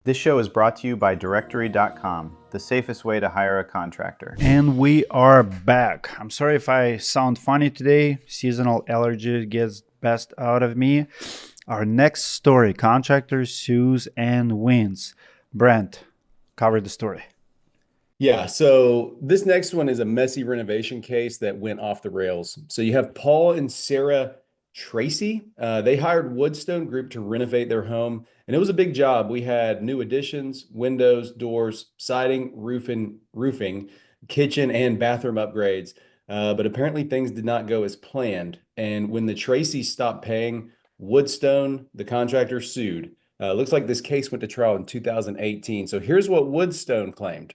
This show is brought to you by Directory.com, the safest way to hire a contractor. And we are back. I'm sorry if I sound funny today. Seasonal allergy gets best out of me. Our next story, contractor sues and wins. Brent, cover the story. Yeah, so this next one is a messy renovation case that went off the rails. So you have Paul and Sarah Tracy. They hired Woodstone Group to renovate their home, and it was a big job. We had new additions, windows, doors, siding, roofing, kitchen, and bathroom upgrades. But apparently things did not go as planned. And when the Tracys stopped paying, Woodstone, the contractor, sued. Looks like this case went to trial in 2018. So here's what Woodstone claimed.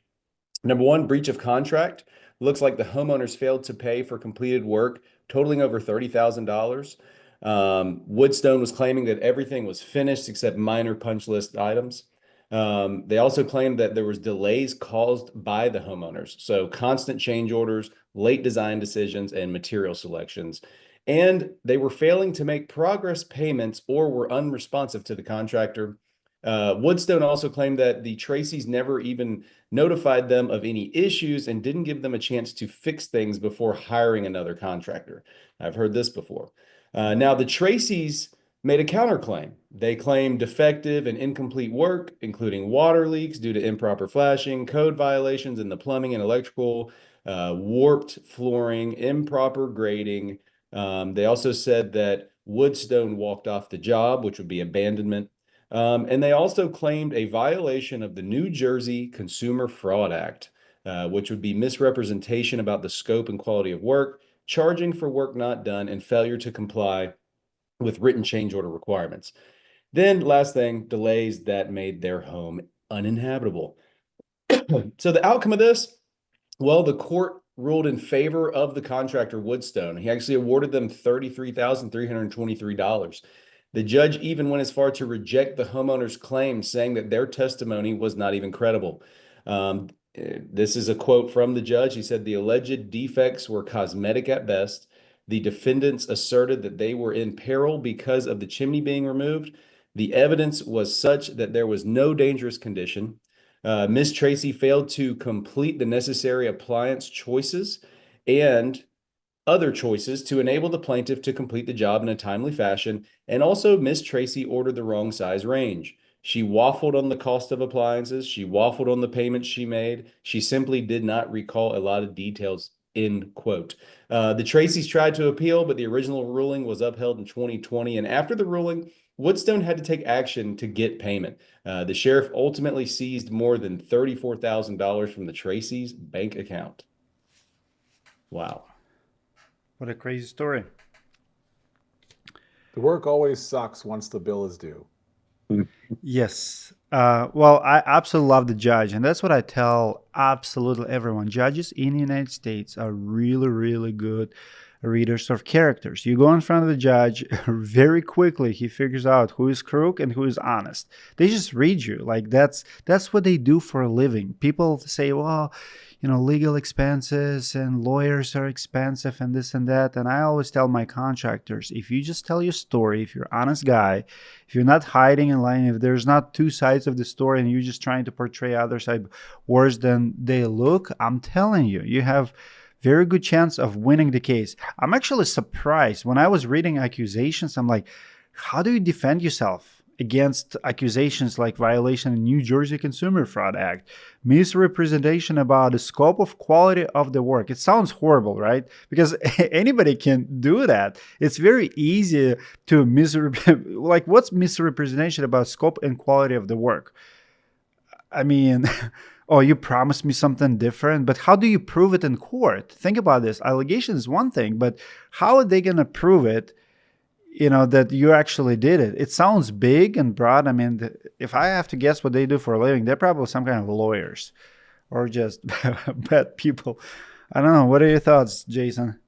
Number one, breach of contract. Looks like the homeowners failed to pay for completed work totaling over $30,000. Woodstone was claiming that everything was finished except minor punch list items. They also claimed that there was delays caused by the homeowners. So constant change orders, late design decisions, and material selections. And they were failing to make progress payments or were unresponsive to the contractor. Woodstone also claimed that the Tracys never even notified them of any issues and didn't give them a chance to fix things before hiring another contractor. I've heard this before. Now, the Tracys made a counterclaim. They claimed defective and incomplete work, including water leaks due to improper flashing, code violations in the plumbing and electrical, warped flooring, improper grading. They also said that Woodstone walked off the job, which would be abandonment. And they also claimed a violation of the New Jersey Consumer Fraud Act, which would be misrepresentation about the scope and quality of work, charging for work not done, and failure to comply with written change order requirements. Then, last thing, delays that made their home uninhabitable. So, the outcome of this, well, the court ruled in favor of the contractor Woodstone. He actually awarded them $33,323. The judge even went as far to reject the homeowner's claim, saying that their testimony was not even credible. This is a quote from the judge. He said the alleged defects were cosmetic at best. The defendants asserted that they were in peril because of the chimney being removed. The evidence was such that there was no dangerous condition. Ms. Tracy failed to complete the necessary appliance choices and other choices to enable the plaintiff to complete the job in a timely fashion. And also, Ms. Tracy ordered the wrong size range. She waffled on the cost of appliances. She waffled on the payments she made. She simply did not recall a lot of details, end quote. The Tracys tried to appeal, but the original ruling was upheld in 2020. And after the ruling, Woodstone had to take action to get payment. The sheriff ultimately seized more than $34,000 from the Tracys' bank account. Wow. What a crazy story. The work always sucks once the bill is due. Yes. Well, I absolutely love the judge. And that's what I tell absolutely everyone. Judges in the United States are really, really good readers of characters. You go in front of the judge, very quickly he figures out who is crook and who is honest. They just read you. Like that's what they do for a living. People say, well, legal expenses and lawyers are expensive and this and that. And I always tell my contractors, if you just tell your story, if you're an honest guy, if you're not hiding and lying, if there's not two sides of the story and you're just trying to portray other side worse than they look, I'm telling you, you have very good chance of winning the case. I'm actually surprised. When I was reading accusations, I'm like, how do you defend yourself against accusations like violation of New Jersey Consumer Fraud Act, misrepresentation about the scope of quality of the work? It sounds horrible, right? Because anybody can do that. It's very easy to like, what's misrepresentation about scope and quality of the work? I mean, oh, you promised me something different, but how do you prove it in court? Think about this. Allegation is one thing, but how are they going to prove it, that you actually did it? It sounds big and broad. I mean, if I have to guess what they do for a living, they're probably some kind of lawyers or just bad people. I don't know. What are your thoughts, Jason?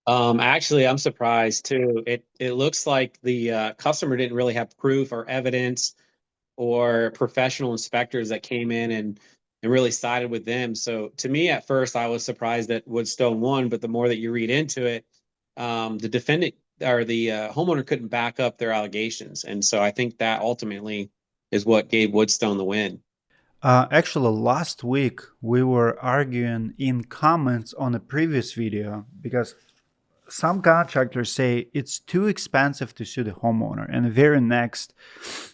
Actually, I'm surprised too. It looks like the customer didn't really have proof or evidence or professional inspectors that came in and really sided with them. So to me, at first, I was surprised that Woodstone won, but the more that you read into it, the defendant or the homeowner couldn't back up their allegations. And so I think that ultimately is what gave Woodstone the win. Actually, last week we were arguing in comments on a previous video because some contractors say it's too expensive to sue the homeowner. And the very next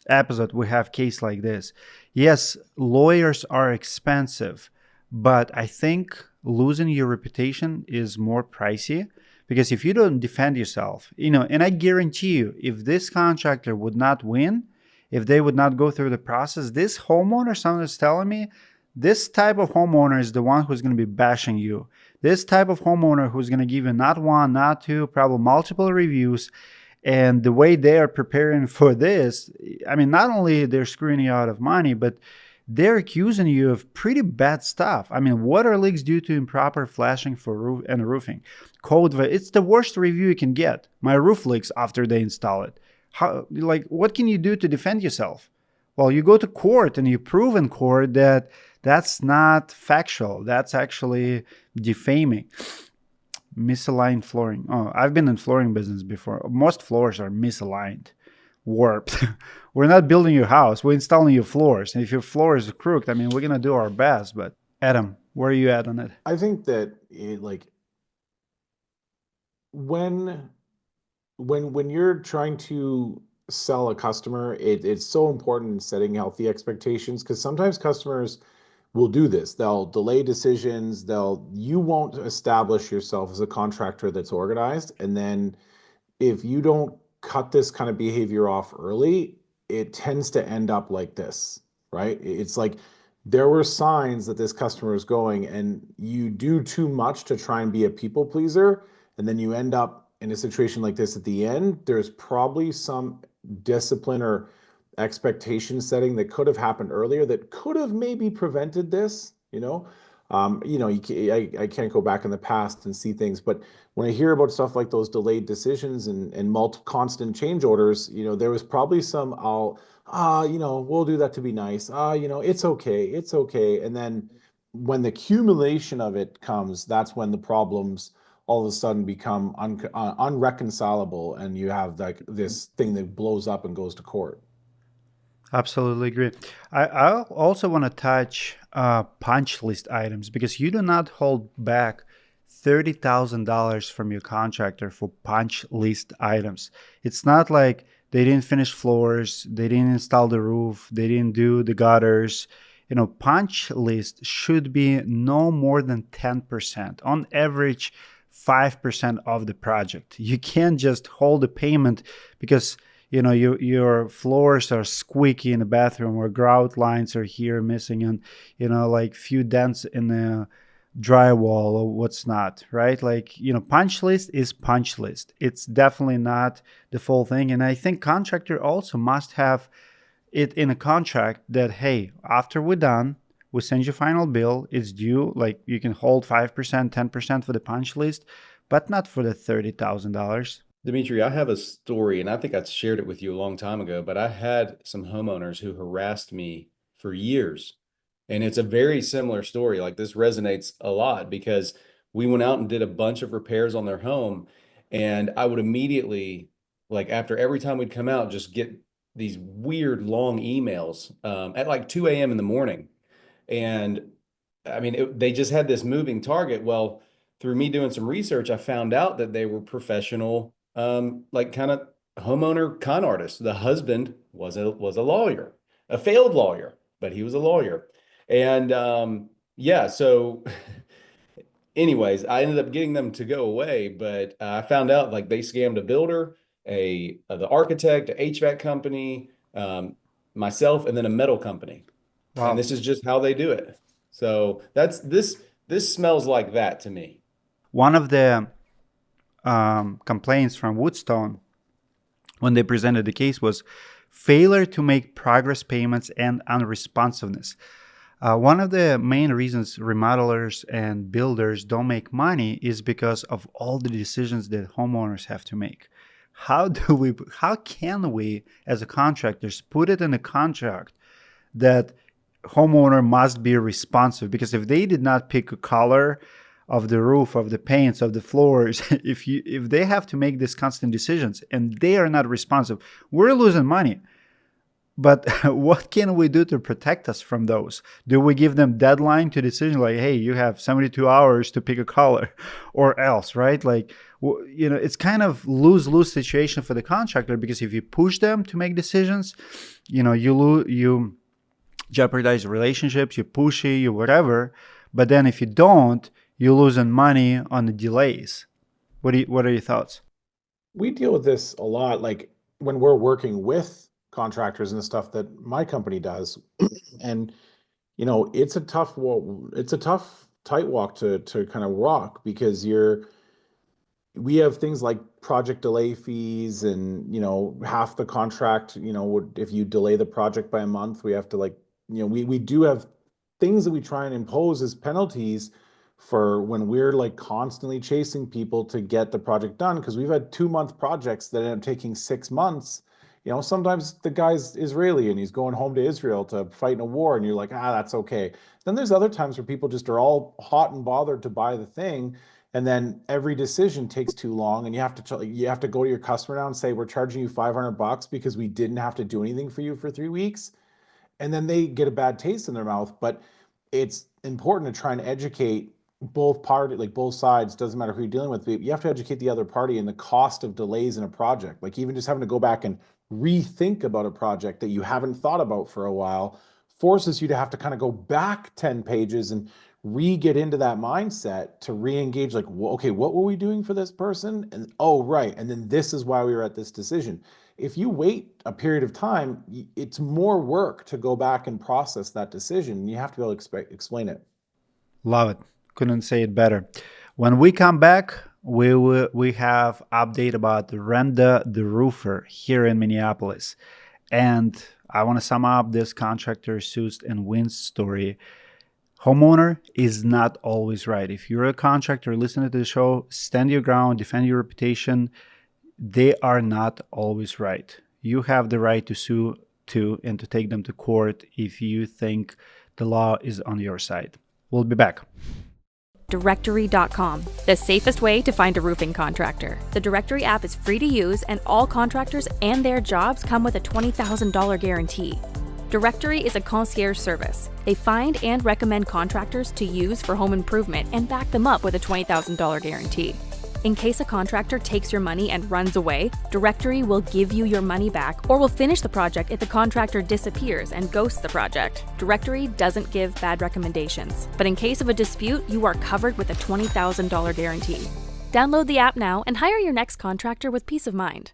episode, we have case like this. Yes, lawyers are expensive, but I think losing your reputation is more pricey because if you don't defend yourself, and I guarantee you, if this contractor would not win, if they would not go through the process, this homeowner, someone is telling me, this type of homeowner is the one who's going to be bashing you. This type of homeowner who's going to give you not one, not two, probably multiple reviews. And the way they are preparing for this, I mean, not only they're screwing you out of money, but they're accusing you of pretty bad stuff. I mean, water leaks due to improper flashing for roof and roofing. It's the worst review you can get. My roof leaks after they install it. What can you do to defend yourself? Well, you go to court and you prove in court that that's not factual. That's actually defaming. Misaligned flooring. Oh, I've been in flooring business before. Most floors are misaligned, warped. We're not building your house. We're installing your floors. And if your floor is crooked, I mean, we're going to do our best. But Adam, where are you at on it? I think that when you're trying to sell a customer, it's so important in setting healthy expectations, because sometimes customers will do this. They'll delay decisions. You won't establish yourself as a contractor that's organized. And then if you don't cut this kind of behavior off early, it tends to end up like this, right? It's like there were signs that this customer is going, and you do too much to try and be a people pleaser. And then you end up in a situation like this at the end. There's probably some discipline or expectation setting that could have happened earlier that could have maybe prevented this. I can't go back in the past and see things, but when I hear about stuff like those delayed decisions and multiple constant change orders, there was probably some we'll do that to be nice. It's okay. And then when the accumulation of it comes, that's when the problems all of a sudden become unreconcilable, and you have like this thing that blows up and goes to court. Absolutely agree. I also want to touch punch list items, because you do not hold back $30,000 from your contractor for punch list items. It's not like they didn't finish floors, they didn't install the roof, they didn't do the gutters. Punch list should be no more than 10%. On average, 5% of the project. You can't just hold a payment because your floors are squeaky in the bathroom, or grout lines are here missing, and like few dents in the drywall or what's not, right? Punch list is punch list. It's definitely not the full thing. And I think contractor also must have it in a contract that, hey, after we're done, we send you final bill, it's due. Like, you can hold 5%, 10% for the punch list, but not for the $30,000. Dimitri, I have a story, and I think I shared it with you a long time ago, but I had some homeowners who harassed me for years. And it's a very similar story. Like, this resonates a lot because we went out and did a bunch of repairs on their home. And I would immediately, like after every time we'd come out, just get these weird long emails at like 2 a.m. in the morning. And I mean, they just had this moving target. Well, through me doing some research, I found out that they were professional, like kind of homeowner con artists. The husband was a lawyer, a failed lawyer, but he was a lawyer. And so anyways, I ended up getting them to go away, but I found out like they scammed a builder, the architect, a HVAC company, myself, and then a metal company. Wow. And this is just how they do it. So this smells like that to me. One of the complaints from Woodstone when they presented the case was failure to make progress payments and unresponsiveness. One of the main reasons remodelers and builders don't make money is because of all the decisions that homeowners have to make. How can we as a contractors put it in a contract that homeowner must be responsive? Because if they did not pick a color of the roof, of the paints, of the floors, if they have to make these constant decisions and they are not responsive, we're losing money. But what can we do to protect us from those? Do we give them deadline to decision like, hey, you have 72 hours to pick a color or else, right? Like, it's kind of lose-lose situation for the contractor, because if you push them to make decisions, you jeopardize relationships, you pushy, you whatever. But then if you don't, you're losing money on the delays. What are your thoughts? We deal with this a lot, like when we're working with contractors and the stuff that my company does. And it's a tough tight walk to kind of walk, because we have things like project delay fees, and half the contract, if you delay the project by a month, we have to, like, we do have things that we try and impose as penalties for when we're like constantly chasing people to get the project done, because we've had 2-month projects that end up taking 6 months. Sometimes the guy's Israeli and he's going home to Israel to fight in a war, and you're like, that's okay. Then there's other times where people just are all hot and bothered to buy the thing, and then every decision takes too long, and you have to go to your customer now and say, we're charging you $500 because we didn't have to do anything for you for 3 weeks. And then they get a bad taste in their mouth. But it's important to try and educate both parties, like both sides, doesn't matter who you're dealing with, but you have to educate the other party in the cost of delays in a project. Like, even just having to go back and rethink about a project that you haven't thought about for a while forces you to have to kind of go back 10 pages and get into that mindset to re-engage, like, okay, what were we doing for this person? And oh, right. And then this is why we were at this decision. If you wait a period of time, it's more work to go back and process that decision. You have to be able to explain it. Love it. Couldn't say it better. When we come back, we have update about Renda the Roofer here in Minneapolis. And I want to sum up this contractor sues and wins story. Homeowner is not always right. If you're a contractor listening to the show, stand your ground, defend your reputation. They are not always right. You have the right to sue too, and to take them to court if you think the law is on your side. We'll be back. Directory.com, the safest way to find a roofing contractor. The Directory app is free to use, and all contractors and their jobs come with a $20,000 guarantee. Directory is a concierge service. They find and recommend contractors to use for home improvement and back them up with a $20,000 guarantee. In case a contractor takes your money and runs away, Directory will give you your money back or will finish the project if the contractor disappears and ghosts the project. Directory doesn't give bad recommendations, but in case of a dispute, you are covered with a $20,000 guarantee. Download the app now and hire your next contractor with peace of mind.